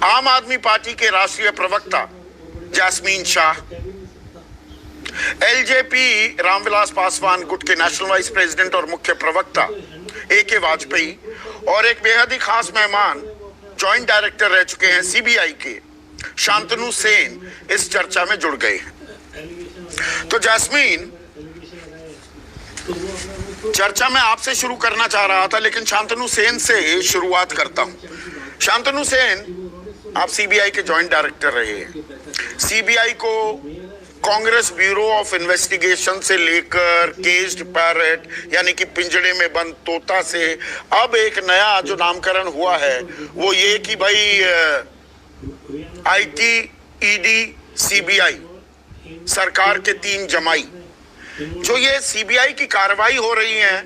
आम आदमी पार्टी के राष्ट्रीय प्रवक्ता जैस्मीन शाह, एलजेपी रामविलास पासवान गुट के नेशनल वाइस प्रेसिडेंट और मुख्य प्रवक्ता AK वाजपेयी और एक बेहद ही खास मेहमान जॉइंट डायरेक्टर रह चुके हैं CBI के शांतनु सेन इस चर्चा में जुड़ गए हैं। तो जैस्मीन, चर्चा में आपसे शुरू करना चाह रहा था, लेकिन शांतनु सेन से शुरुआत करता हूं। शांतनु सेन, आप CBI के जॉइंट डायरेक्टर रहे हैं। CBI को कांग्रेस ब्यूरो ऑफ इन्वेस्टिगेशन से लेकर केज्ड पैरट यानी कि पिंजड़े में बंद तोता से अब एक नया जो नामकरण हुआ है वो ये कि भाई IT, ED, CBI सरकार के 3 जमाई। जो ये CBI की कार्रवाई हो रही है,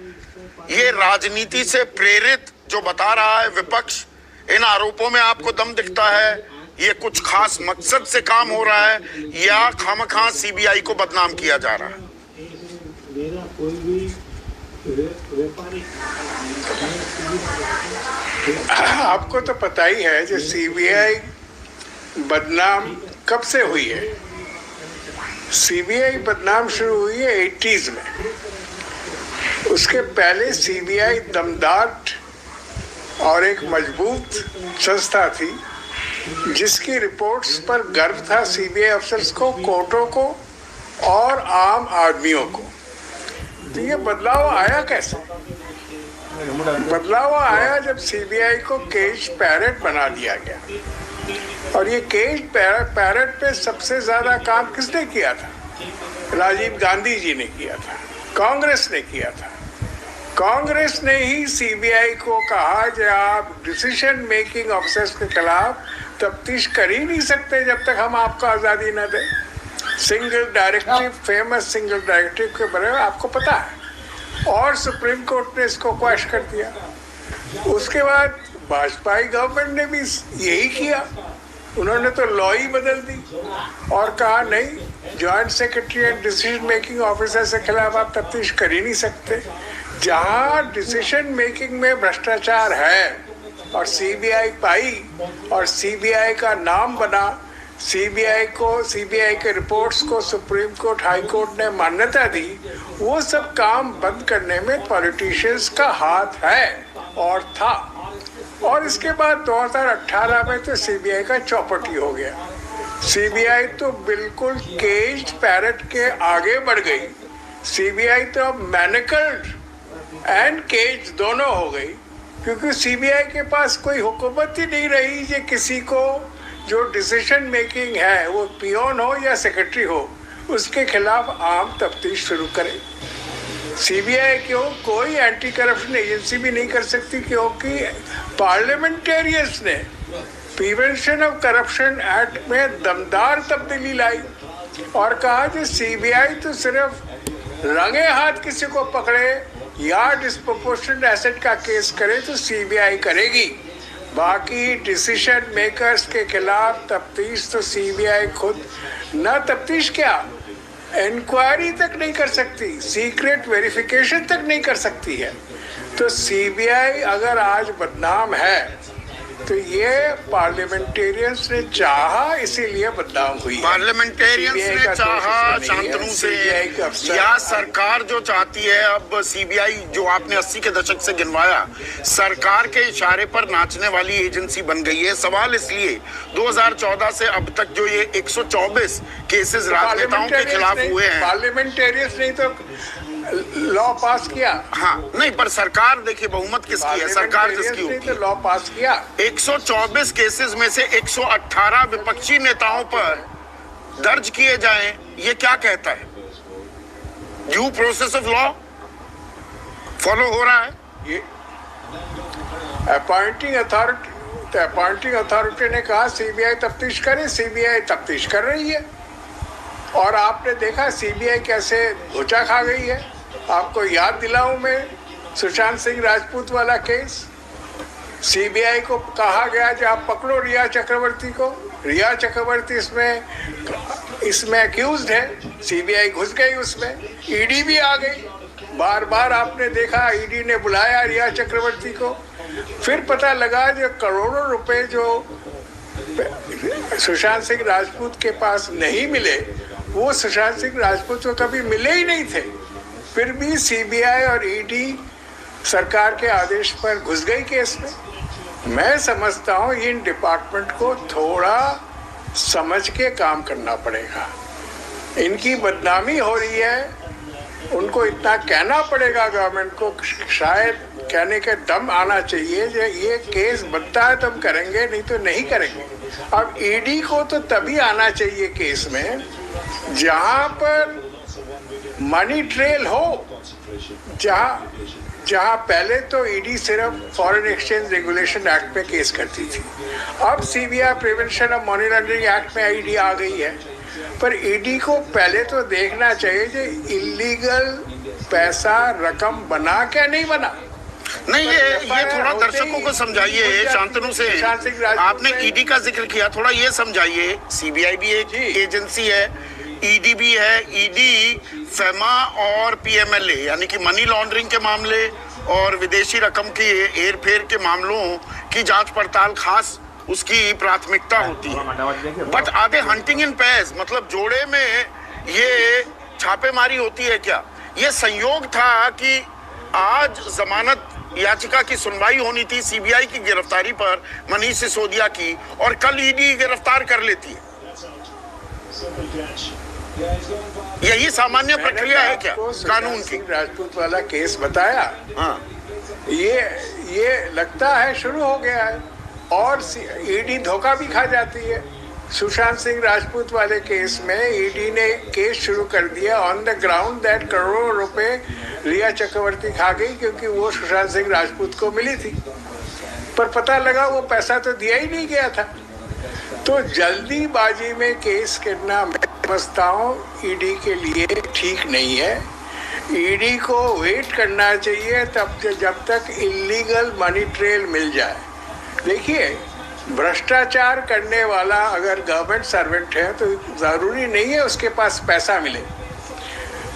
ये राजनीति से प्रेरित जो बता रहा है विपक्ष, इन आरोपों में आपको दम दिखता है? ये कुछ खास मकसद से काम हो रहा है या खामखा CBI को बदनाम किया जा रहा है? आपको तो पता ही है जो CBI बदनाम कब से हुई है। CBI बदनाम शुरू हुई है 80s में। उसके पहले CBI दमदार और एक मजबूत संस्था थी जिसकी रिपोर्ट्स पर गर्व था CBI अफसर्स को, कोर्टों को और आम आदमियों को। तो ये बदलाव आया कैसे? बदलाव आया जब CBI को केज पैरट बना दिया गया। और ये केज पैरट पे सबसे ज्यादा काम किसने किया था? राजीव गांधी जी ने किया था, कांग्रेस ने किया था। कांग्रेस ने ही CBI को कहा कि आप डिसीजन मेकिंग ऑफिसर्स के खिलाफ तफ्तीश कर ही नहीं सकते जब तक हम आपको आज़ादी न दें। Single directive, famous single directive के बारे में आपको पता है। और सुप्रीम कोर्ट ने इसको क्वैश कर दिया। उसके बाद वाजपेयी गवर्नमेंट ने भी यही किया। उन्होंने तो लॉ ही बदल दी और कहा नहीं, joint secretary and decision making officer के खिलाफ आप तफ्तीश कर ही नहीं सकते। जहाँ डिसीजन मेकिंग में भ्रष्टाचार है और CBI पाई और CBI का नाम बना, CBI के रिपोर्ट्स को सुप्रीम कोर्ट, हाई कोर्ट ने मान्यता दी, वो सब काम बंद करने में पॉलिटिशियंस का हाथ है और था। और इसके बाद 2018 में तो CBI का चौपटी हो गया। CBI तो बिल्कुल केज्ड पैरट के आगे बढ़ गई। CBI तो मैनिकल्ड एंड केज दोनों हो गई, क्योंकि CBI के पास कोई हुकूमत ही नहीं रही जो किसी को जो डिसीजन मेकिंग है, वो पियोन हो या सेक्रेटरी हो, उसके खिलाफ आम तफ्तीश शुरू करे। CBI क्यों? कोई एंटी करप्शन एजेंसी भी नहीं कर सकती, क्योंकि पार्लियामेंटेरियंस ने प्रिवेंशन ऑफ करप्शन एक्ट में दमदार तब्दीली लाई और कहा कि CBI तो सिर्फ रंगे हाथ किसी को पकड़े या डिस्प्रोपोर्शनेट एसेट का केस करे तो CBI करेगी, बाकी डिसीजन मेकर्स के खिलाफ तफ्तीश तो CBI खुद न तफ्तीश क्या, इंक्वायरी तक नहीं कर सकती, सीक्रेट वेरिफिकेशन तक नहीं कर सकती है। तो CBI अगर आज बदनाम है तो ये पार्लियामेंटेरियंस ने चाहा, इसीलिए बदनाम हुई है। पार्लियामेंटेरियंस ने चाहा शांतनु से, या सरकार जो चाहती है? अब CBI जो आपने 80 के दशक से गिनवाया, सरकार के इशारे पर नाचने वाली एजेंसी बन गई है। सवाल इसलिए 2014 से अब तक जो ये 124 केसेस राजनेताओं के खिलाफ हुए हैं, पार्लियामेंटेरियंस नहीं तो लॉ पास किया। हाँ नहीं, पर सरकार देखिए बहुमत किसकी है, सरकार जिसकी होगी, तो लॉ पास किया। 124 केसेस में से 118 विपक्षी नेताओं पर दर्ज किए जाएं, ये क्या कहता है? Due process of law follow हो रहा है। ये अपॉइंटिंग अथॉरिटी ने कहा CBI तफ्तीश करे, CBI तफ्तीश कर रही है। और आपने देखा CBI कैसे घुचा खा गई है। आपको याद दिलाऊं मैं, सुशांत सिंह राजपूत वाला केस, CBI को कहा गया कि आप पकड़ो रिया चक्रवर्ती को। रिया चक्रवर्ती इसमें अक्यूज्ड है, CBI घुस गई उसमें, ED भी आ गई। बार बार आपने देखा ED ने बुलाया रिया चक्रवर्ती को। फिर पता लगा जो करोड़ों रुपए जो सुशांत सिंह राजपूत के पास नहीं मिले, वो सुशांत सिंह राजपूत को कभी मिले ही नहीं थे, फिर भी सीबीआई और ईडी सरकार के आदेश पर घुस गई केस में। मैं समझता हूँ इन डिपार्टमेंट को थोड़ा समझ के काम करना पड़ेगा। इनकी बदनामी हो रही है, उनको इतना कहना पड़ेगा गवर्नमेंट को, शायद कहने के दम आना चाहिए कि ये केस बनता है तब करेंगे, नहीं तो नहीं करेंगे। अब ईडी को तो तभी आना चाहिए केस में जहां पर मनी ट्रेल हो, जहां पहले तो ईडी सिर्फ फॉरेन एक्सचेंज रेगुलेशन एक्ट पे केस करती थी, अब CBI prevention of money laundering act में ईडी आ गई है। पर ईडी को पहले तो देखना चाहिए कि इलीगल पैसा रकम बना क्या नहीं बना। नहीं, ये थोड़ा दर्शकों को समझाइए। शांतनु से आपने ईडी का जिक्र किया, थोड़ा ये समझाइए। सीबीआई भी एक एजेंसी है, ईडी भी है। ईडी फेमा और पीएमएलए यानी कि मनी लॉन्ड्रिंग के मामले और विदेशी रकम की हेरफेर के मामलों की जांच पड़ताल खास उसकी प्राथमिकता होती है। But are they hunting in pairs, मतलब जोड़े में ये छापेमारी होती है क्या? ये संयोग था कि आज जमानत याचिका की सुनवाई होनी थी सीबीआई की गिरफ्तारी पर मनीष सिसोदिया की, और कल ईडी गिरफ्तार कर लेती है। यही सामान्य प्रक्रिया है क्या कानून की? राजपूत वाला केस बताया, हाँ, ये लगता है शुरू हो गया है, और ईडी धोखा भी खा जाती है। सुशांत सिंह राजपूत वाले केस में ईडी ने केस शुरू कर दिया ऑन द ग्राउंड दैट करोड़ों रुपए रिया चक्रवर्ती खा गई, क्योंकि वो सुशांत सिंह राजपूत को मिली थी, पर पता लगा वो पैसा तो दिया ही नहीं गया था। तो जल्दीबाजी में केस करना मैं समझता हूँ ईडी के लिए ठीक नहीं है। ईडी को वेट करना चाहिए जब तक इलीगल मनी ट्रेल मिल जाए। देखिए, भ्रष्टाचार करने वाला अगर गवर्नमेंट सर्वेंट है तो जरूरी नहीं है उसके पास पैसा मिले।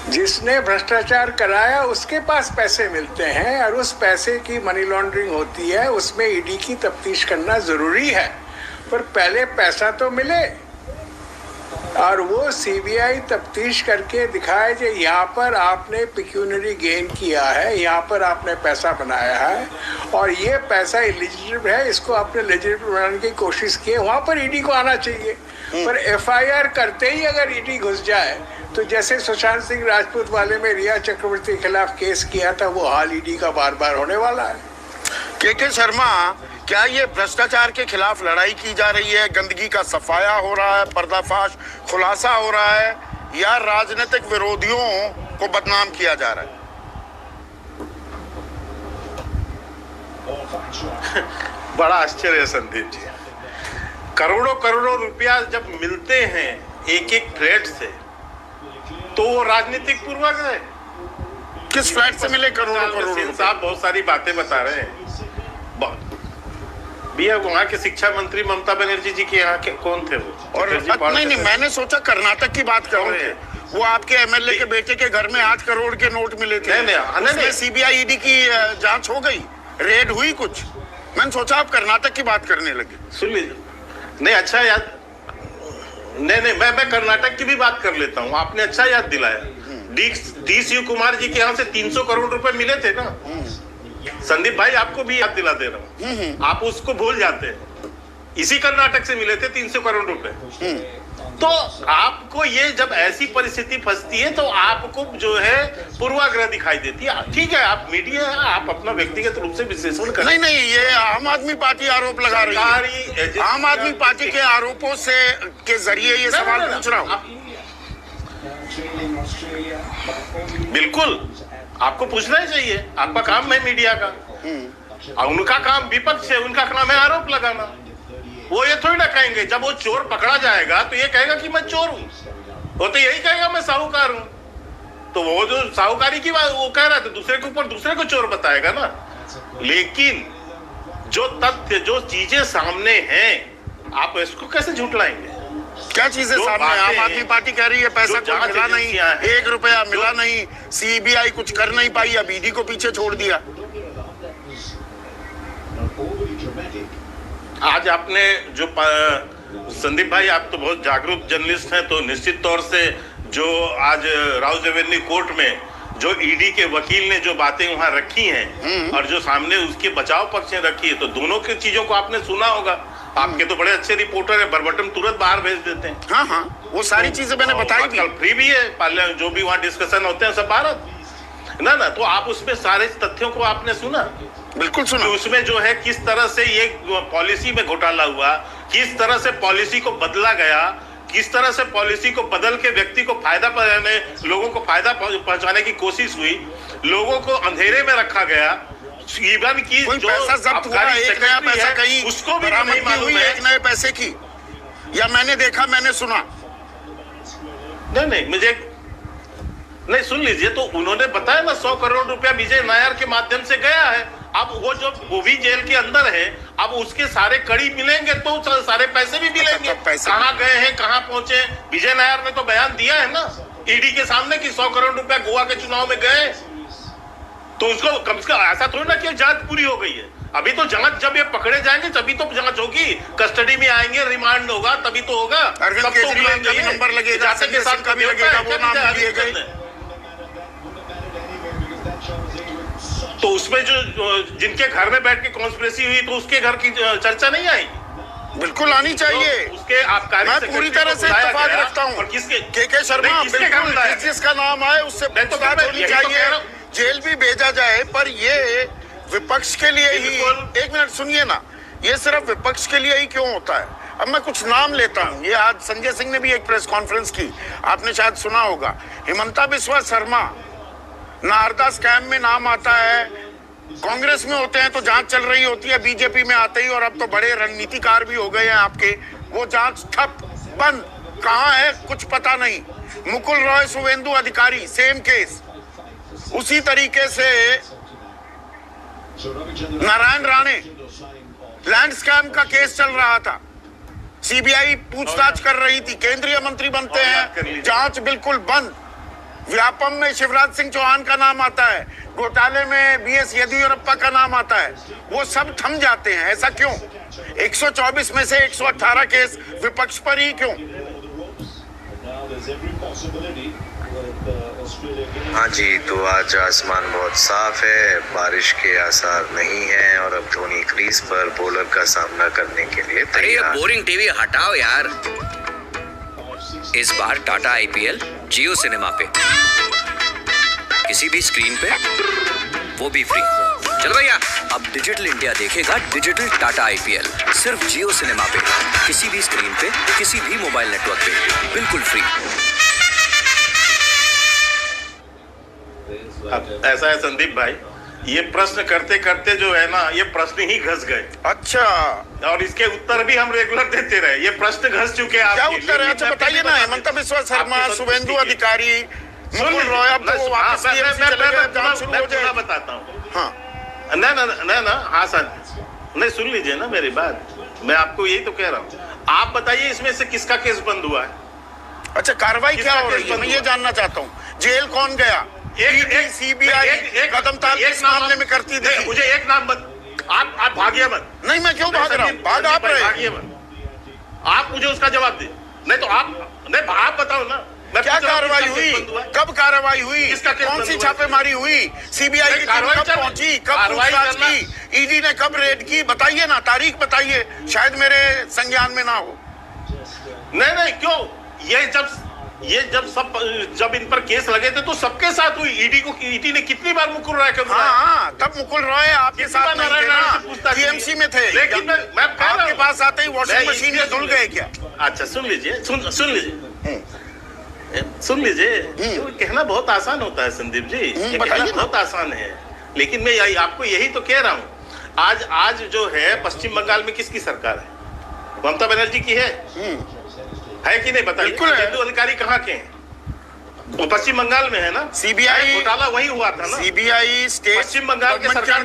जिसने भ्रष्टाचार कराया उसके पास पैसे मिलते हैं, और उस पैसे की मनी लॉन्ड्रिंग होती है, उसमें ईडी की तफ्तीश करना जरूरी है। पर पहले पैसा तो मिले, और वो सीबीआई तफ्तीश करके दिखाए कि यहाँ पर आपने पिक्यूनरी गेन किया है, यहाँ पर आपने पैसा बनाया है, और ये पैसा इलिजिबल है, इसको आपने लेजिटिमेट बनाने की कोशिश की है, वहाँ पर ईडी को आना चाहिए। पर एफआईआर करते ही अगर ईडी घुस जाए तो जैसे सुशांत सिंह राजपूत वाले में रिया चक्रवर्ती के खिलाफ केस किया था, वो हाल ईडी का बार बार होने वाला है। के शर्मा, क्या ये भ्रष्टाचार के खिलाफ लड़ाई की जा रही है, गंदगी का सफाया हो रहा है, पर्दाफाश खुलासा हो रहा है, या राजनीतिक विरोधियों को बदनाम किया जा रहा है? बड़ा आश्चर्य है संदीप जी। करोड़ों करोड़ों रुपया जब मिलते हैं एक एक फ्लैट से, तो वो राजनीतिक पूर्वक है। किस फ्लैट से मिले करोड़ों करोड़? साहब बहुत सारी बातें बता रहे हैं। भैया, वहाँ के शिक्षा मंत्री ममता बनर्जी जी के यहाँ के कौन थे वो? और नहीं, मैंने सोचा कर्नाटक की बात कर रहे हैं। वो आपके एमएलए के बेटे के घर में 8 करोड़ के नोट मिले थे। उसमें सीबीआई ईडी की जांच हो गई, रेड हुई कुछ। मैंने सोचा आप कर्नाटक की बात करने लगे। सुन लीजिए, नहीं अच्छा याद, नहीं मैं कर्नाटक की भी बात कर लेता हूँ। आपने अच्छा याद दिलाया। डी शिव कुमार जी के यहाँ से 300 करोड़ रुपए मिले थे ना संदीप भाई, आपको भी याद दिला दे रहा हूँ, आप उसको भूल जाते हैं। इसी कर्नाटक से मिले थे 300 करोड़ रुपए। तो आपको ये जब ऐसी परिस्थिति फंसती है तो आपको जो है पूर्वाग्रह दिखाई देती है। ठीक है, आप मीडिया है, आप अपना व्यक्तिगत रूप से विश्लेषण करें। नहीं, ये आम आदमी पार्टी आरोप लगा रही है। आम आदमी पार्टी के आरोपों से के जरिए ये सवाल पूछ रहा हूँ। बिल्कुल, आपको पूछना ही चाहिए, आपका काम है मीडिया का। उनका काम विपक्ष है, उनका काम है आरोप लगाना। वो ये थोड़ी ना कहेंगे, जब वो चोर पकड़ा जाएगा तो ये कहेगा कि मैं चोर हूं, वो तो यही कहेगा मैं साहूकार हूं। तो वो जो साहूकारी की बात वो कह रहा था, दूसरे के ऊपर दूसरे को चोर बताएगा ना। लेकिन जो तथ्य, जो चीजें सामने हैं, आप इसको कैसे झुठलाएंगे? क्या चीजें सामने? आम आदमी पार्टी कह रही है पैसा कोई मिला नहीं, 1 रुपया मिला नहीं, सीबीआई कुछ कर नहीं पाई, अब ईडी को पीछे छोड़ दिया। आज आपने जो संदीप भाई, आप तो बहुत जागरूक जर्नलिस्ट हैं, तो निश्चित तौर से जो आज राउज एवेन्यू कोर्ट में जो ईडी के वकील ने जो बातें वहां रखी हैं और जो सामने उसके बचाव पक्ष ने रखी है, तो दोनों की चीजों को आपने सुना होगा। आपके तो बड़े अच्छे रिपोर्टर है, बरबटम तुरंत बाहर भेज देते हैं। हाँ हाँ, वो सारी चीजें मैंने बताई भी। फ्री भी है, जो भी वहाँ डिस्कशन होते हैं सब भारत ना, तो आप उसमें सारे तथ्यों को आपने सुना? बिल्कुल सुना। उसमें जो है किस तरह से ये पॉलिसी में घोटाला हुआ, किस तरह से पॉलिसी को बदला गया, किस तरह से पॉलिसी को बदल के व्यक्ति को फायदा पहुंचाने, लोगों को फायदा पहुंचाने की कोशिश हुई, लोगों को अंधेरे में रखा गया। इवन की जो पैसा जब्त हुआ, एक नया पैसा कहीं उसको भी बरामदगी नहीं मालूम हुई है। एक नए पैसे की, या मैंने देखा, मैंने सुना? नहीं, मुझे नहीं, सुन लीजिए, तो उन्होंने बताया ना 100 करोड़ रुपया विजय नायर के माध्यम से गया है। अब वो भी जेल के अंदर है, अब उसके सारे कड़ी मिलेंगे तो सारे पैसे भी मिलेंगे। कहाँ गए हैं, कहाँ पहुंचे? विजय नायर ने तो बयान दिया है ना ईडी के सामने कि 100 करोड़ रुपया गोवा के चुनाव में गए, तो उसको कम से कम ऐसा थोड़ी ना कि जांच पूरी हो गई है। अभी तो जांच, जब ये पकड़े जाएंगे तभी तो जांच होगी, कस्टडी में आएंगे, रिमांड होगा, तभी तो होगा। अरविंद केजरीवाल का भी नंबर लगेगा, के साथ का भी लगेगा, वो नाम लिए गए। तो उसमें जो जिनके घर में बैठ के कॉन्स्पिरेसी हुई, तो उसके घर की चर्चा नहीं आई? बिल्कुल आनी चाहिए। तो उसके आबकारी मैं पूरी तरह से इत्तेफाक रखता हूँ। और किसके के शर्मा, बिल्कुल जिसका नाम आए उससे पूछताछ होनी चाहिए, जेल भी भेजा जाए। पर ये विपक्ष के लिए ही, एक मिनट सुनिए ना, ये सिर्फ विपक्ष के लिए ही क्यों होता है? अब मैं कुछ नाम लेता हूँ। ये आज संजय सिंह ने भी एक प्रेस कॉन्फ्रेंस की, आपने शायद सुना होगा। हिमंता बिस्वा शर्मा, नारदा स्कैम में नाम आता है, कांग्रेस में होते हैं तो जांच चल रही होती है, बीजेपी में आते ही, और अब तो बड़े रणनीतिकार भी हो गए हैं आपके, वो जांच ठप, बंद, कहाँ है कुछ पता नहीं। मुकुल रॉय शुवेंदु अधिकारी, सेम केस। उसी तरीके से नारायण राणे, लैंड स्कैम का केस चल रहा था, सीबीआई पूछताछ कर रही थी, केंद्रीय मंत्री बनते हैं, जांच बिल्कुल बंद। व्यापम में शिवराज सिंह चौहान का नाम आता है, घोटाले में बीएस येदियुरप्पा का नाम आता है, वो सब थम जाते हैं। ऐसा क्यों? 124 में से 118 केस विपक्ष पर ही क्यों? हाँ जी, तो आज आसमान बहुत साफ है, बारिश के आसार नहीं है और अब धोनी क्रीज पर बॉलर का सामना करने के लिए अरे ये बोरिंग टीवी हटाओ यार। इस बार टाटा आईपीएल जियो सिनेमा पे, किसी भी स्क्रीन पे, वो भी फ्री। चलो भैया, अब डिजिटल इंडिया देखेगा डिजिटल टाटा आईपीएल सिर्फ जियो सिनेमा पे, किसी भी स्क्रीन पे, किसी भी मोबाइल नेटवर्क पे, बिल्कुल फ्री। ऐसा है संदीप भाई, ये प्रश्न करते करते जो है ना, ये प्रश्न ही घस गए। अच्छा, और इसके उत्तर भी हम रेगुलर देते रहे, ये प्रश्न घस चुके हैं। क्या उत्तर है? अच्छा बताइए ना। हिमंता बिस्वा शर्मा, शुवेंदु अधिकारी, मुकुल रॉय, अब तो वापस मैं बताता हूँ। हाँ ना, हाँ सर, नहीं सुन लीजिए ना मेरी बात, मैं आपको यही तो कह रहा हूँ। आप बताइए इसमें से किसका केस बंद हुआ है? अच्छा, कार्रवाई क्या हो रही है, मैं ये जानना चाहता हूँ। जेल कौन गया? एक सीबीआई कदम ताल किस मामले में करती थी? मुझे एक नाम आप भागिए मत। नहीं, मैं क्यों भाग रहा हूँ? भाग आप रहे। भागिए मत, आप मुझे उसका जवाब दे। नहीं तो आप बताओ ना, क्या कार्रवाई हुई, कब कार्रवाई हुई, कौन सी छापेमारी हुई, सीबीआई की टीम कब पहुंची, कब पूछताछ की, ईडी ने कब रेड की? बताइए ना, तारीख बताइए, शायद मेरे संज्ञान में ना हो। नहीं क्यों? जब इन पर केस लगे थे तो सबके साथ हुई। ईडी ने कितनी बार मुकुल रॉय को बुलाया? हाँ, तब मुकुल रॉय आपके साथ नहीं थे ना, टीएमसी में थे। लेकिन मैं आपके पास आते ही वॉशिंग मशीन में धुल गए क्या? अच्छा सुन लीजिए, सुन लीजिए। कहना बहुत आसान होता है संदीप जी, कहना बहुत आसान है, लेकिन मैं आपको यही तो कह रहा हूँ। आज जो है पश्चिम बंगाल में किसकी सरकार है? ममता बनर्जी की है कि नहीं? बताइए। शुवेंदु अधिकारी कहाँ के हैं? वो पश्चिम बंगाल में है ना। सीबीआई घोटाला वही हुआ था ना। सीबीआई स्टेट पश्चिम बंगाल के सरकार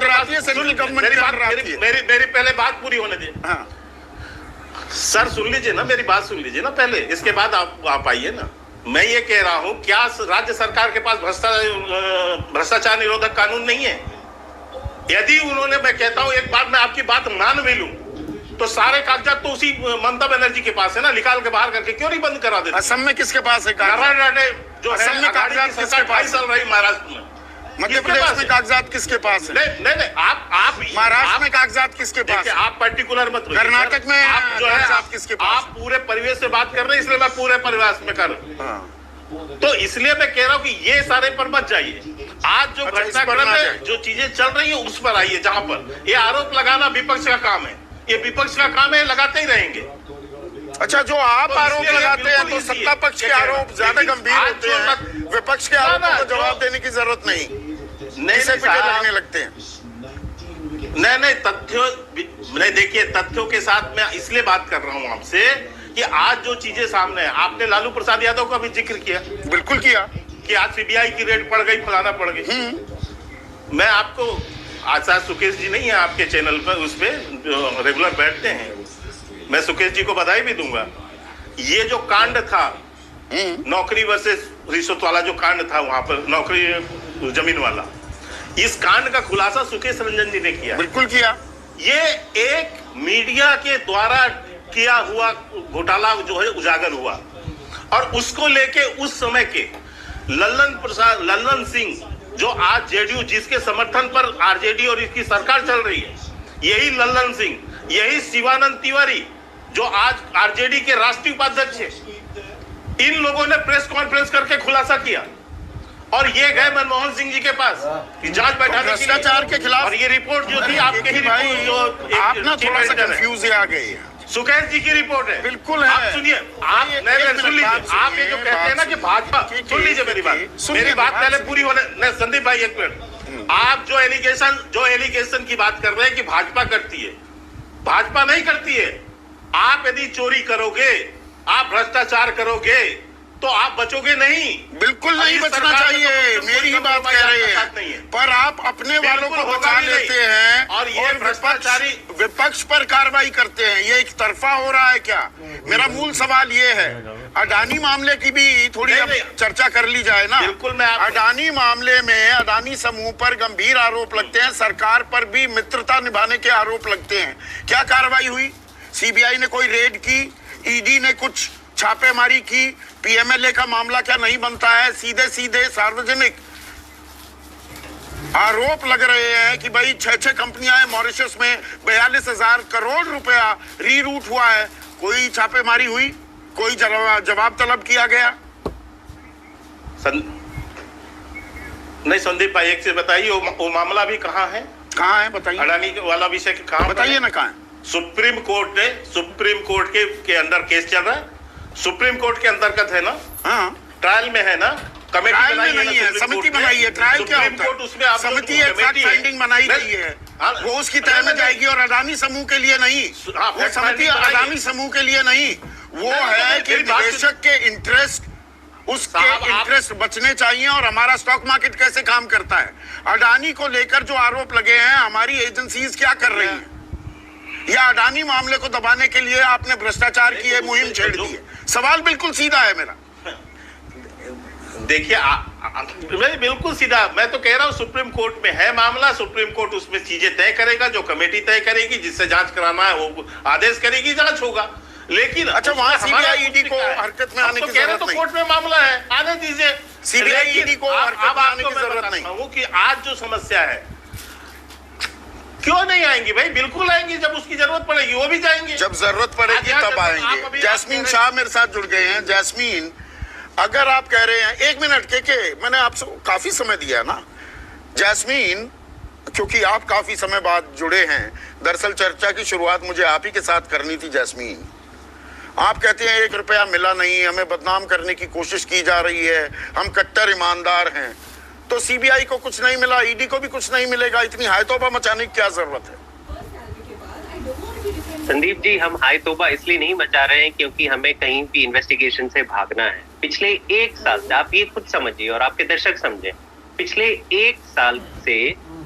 मेरी पहले बात पूरी होने दे। हाँ। सर सुन लीजिए ना, मेरी बात सुन लीजिए ना पहले, इसके बाद आप आइए ना। मैं ये कह रहा हूँ, क्या राज्य सरकार के पास भ्रष्टाचार निरोधक कानून नहीं है? यदि उन्होंने, मैं कहता हूँ एक बात, मैं आपकी बात मान भी लूं, तो सारे कागजात तो उसी ममता बनर्जी के पास है ना, निकाल के बाहर करके क्यों नहीं बंद करा देते? असम में किसके पास है कागजात? नारायण राणे जो है, असम में कागजात किसके पास चल रही महाराष्ट्र में, मध्य प्रदेश में कागजात किसके पास है? नहीं, आप महाराष्ट्र में कागजात किसके पास है? आप पर्टिकुलर मत होइए। कर्नाटक में आप जो है कागजात किसके पास? आप पूरे परिवेश से बात कर रहे हैं, इसलिए मैं पूरे परिवेश में कर रहा हूं। तो इसलिए मैं कह रहा हूं कि ये सारे पर मत जाइए। आज जो अच्छा, इस पर घटनाक्रम ना है, जाइए। जो चीजें चल रही है उस पर आइए, जहां पर ये आरोप लगाना विपक्ष का काम है, ये विपक्ष का काम है, लगाते ही रहेंगे। अच्छा, जो आप तो आरोप इसलिए लगाते हैं बिल्कुल तो इसी सत्ता है। पक्ष के क्या कह रहा आरोप हूं? ज्यादा लेकिन गंभीर आज होते जो हैं, विपक्ष के आरोपों को जवाब देने की जरूरत नहीं, इसे पीछे लगने लगते हैं। नहीं, देखिए तथ्यों के साथ मैं इसलिए बात कर रहा हूं आपसे कि आज जो चीजें सामने है, आपने लालू प्रसाद यादव का भी जिक्र किया बिल्कुल किया कि आज सीबीआई की रेड पड़ गई, फलाना पड़ गई। मैं आपको आज शायद सुकेश जी नहीं है आपके चैनल पर, उस पे रेगुलर बैठते हैं, मैं सुकेश जी को बधाई भी दूंगा। ये जो कांड था नौकरी वर्सेस रिश्वत वाला, जो कांड था वहां पर नौकरी जमीन वाला, इस कांड का खुलासा सुकेश रंजन जी ने किया। बिल्कुल किया। ये एक मीडिया के द्वारा किया हुआ घोटाला जो है उजागर हुआ, और उसको लेके उस समय के लल्लन सिंह, जो आज जेडीयू, जिसके समर्थन पर आरजेडी और इसकी सरकार चल रही है, यही लल्लन सिंह, यही शिवानंद तिवारी जो आज आरजेडी के राष्ट्रीय उपाध्यक्ष है, इन लोगों ने प्रेस कॉन्फ्रेंस करके खुलासा किया और ये गए मनमोहन सिंह जी के पास कि जांच बैठाने के लिए। भ्रष्टाचार के खिलाफ और ये रिपोर्ट जो थी आपके ही भाई, रिपोर्ट, जो आप ना थोड़ा सा एडिटर है, कंफ्यूज आ गए हैं। सुकेश जी की रिपोर्ट है। बिल्कुल है। आप सुनिए, आप एक नहीं मिनट सुन लीजिए, बात आप ये जो सुनिए, कहते हैं ना कि भाजपा, ठीक, सुन लीजिए मेरी बात, सुनिए, मेरी बात बात पहले सुनिए। पूरी होने, नहीं संदीप भाई एक मिनट, आप जो एलिगेशन की बात कर रहे हैं कि भाजपा करती है, भाजपा नहीं करती है। आप यदि चोरी करोगे, आप भ्रष्टाचार करोगे, तो आप बचोगे नहीं। बिल्कुल नहीं इस बचना सरकार में चाहिए, तो कोई मेरी ही बात कह रहे आपके साथ नहीं हैं, है। पर आप अपने वालों को बिल्कुल बचा होगा भी लेते नहीं। हैं और ये भ्रष्टाचारी विपक्ष पर कार्रवाई करते हैं। ये एक तरफा हो रहा है क्या? मेरा मूल सवाल ये है, अडानी मामले की भी थोड़ी नहीं, अब नहीं। चर्चा कर ली जाए ना। बिल्कुल, मैं अडानी मामले में अडानी समूह पर गंभीर आरोप लगते हैं, सरकार पर भी मित्रता निभाने के आरोप लगते हैं। क्या कार्रवाई हुई? सीबीआई ने कोई रेड की? ईडी ने कुछ छापेमारी की? पीएमएलए का मामला क्या नहीं बनता है? सीधे सीधे सार्वजनिक आरोप लग रहे हैं कि भाई 6 कंपनियां हैं मॉरिशस में, 42,000 करोड़ रुपया रीरूट हुआ है। कोई छापेमारी हुई? कोई जवाब तलब किया गया? नहीं संदीप भाई, एक से बताइए वो मामला भी कहाँ है? कहाँ है बताइए? अडानी वाला विषय कहाँ बताइए ना, कहाँ है? सुप्रीम कोर्ट के अंदर केस चल रहा है, सुप्रीम कोर्ट के अंतर्गत है ना, हाँ, ट्रायल में है ना, कमेटी ट्रायल बनाई में नहीं है, सुप्रीम समिति कोर्ट में। बनाई है। ट्रायल क्या सुप्रीम होता कोर्ट है? उसमें आप जो समिति एक कमेटी है, फाइंडिंग बनाई नहीं, गई है, हाँ, वो उसकी तय में जाएगी, और अडानी समूह के लिए नहीं। हाँ, वो समिति finding बनाई है। अडानी समूह के लिए नहीं, वो है कि मेरी बात निवेशक के इंटरेस्ट, उसके साहब, आप- इंटरेस्ट बचने चाहिए, और हमारा स्टॉक मार्केट कैसे काम करता है। अडानी को लेकर जो आरोप लगे हैं, हमारी एजेंसीज क्या कर रही हैं? या अडानी मामले को दबाने के लिए आपने भ्रष्टाचार की ये मुहिम छेड़ दी है? सवाल बिल्कुल सीधा है मेरा। देखिए मैं बिल्कुल सीधा, मैं तो कह रहा हूँ सुप्रीम कोर्ट में है मामला, सुप्रीम कोर्ट उसमें चीजें तय करेगा, जो कमेटी तय करेगी, जिससे जांच कराना है वो आदेश करेगी, जांच होगा। लेकिन अच्छा, वहाँ उसमें हमारा CBI ED को कुछ है। हरकत में अब आने तो की कह रहे जरूरत तो नहीं। कोर्ट में मामला है, आने दीजिए। CBI लेकिन ED को अब हरकत में आने आपको की मैं जरूरत बताता नहीं। हूं कि आज जो समस्या है, क्यों नहीं आएंगी भाई? बिल्कुल आएंगी, जब उसकी जरूरत पड़ेगी वो भी जाएंगे। जब जरूरत पड़ेगी आज तब आप आएंगे। अभी जैस्मीन आप कह शाह मेरे साथ जुड़ गए हैं। जैस्मीन, अगर आप कह रहे हैं, एक मिनट के मैंने आपसे काफी समय दिया ना जैस्मीन, क्योंकि आप काफी समय बाद जुड़े हैं। दरअसल चर्चा की शुरुआत मुझे आप ही के साथ करनी थी। जैस्मीन, आप कहते हैं 1 रुपया मिला नहीं, हमें बदनाम करने की कोशिश की जा रही है, हम कट्टर ईमानदार हैं, तो सीबीआई को कुछ नहीं मिला, ईडी को भी कुछ नहीं मिलेगा, इतनी हायतौबा मचाने की क्या जरूरत है? संदीप जी, हम हाय तोबा इसलिए नहीं मचा रहे हैं क्योंकि हमें कहीं भी इन्वेस्टिगेशन से भागना है। पिछले 1 साल से, आप ये खुद समझिए और आपके दर्शक समझें, पिछले 1 साल से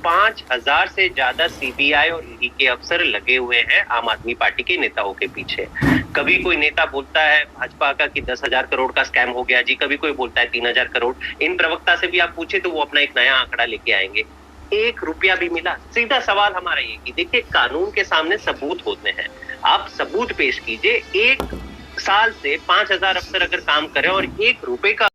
5,000 से ज्यादा सीबीआई और ईडी के अफसर लगे हुए हैं आम आदमी पार्टी के नेताओं के पीछे। कभी कोई नेता बोलता है भाजपा का कि 10,000 करोड़ का स्कैम हो गया जी, कभी कोई बोलता है 3,000 करोड़। इन प्रवक्ता से भी आप पूछे तो वो अपना एक नया आंकड़ा लेके आएंगे। 1 रुपया भी मिला? सीधा सवाल हमारा ये कि देखिए, कानून के सामने सबूत होते हैं, आप सबूत पेश कीजिए। 1 साल से 5,000 अफसर अगर काम करें और 1 रुपए का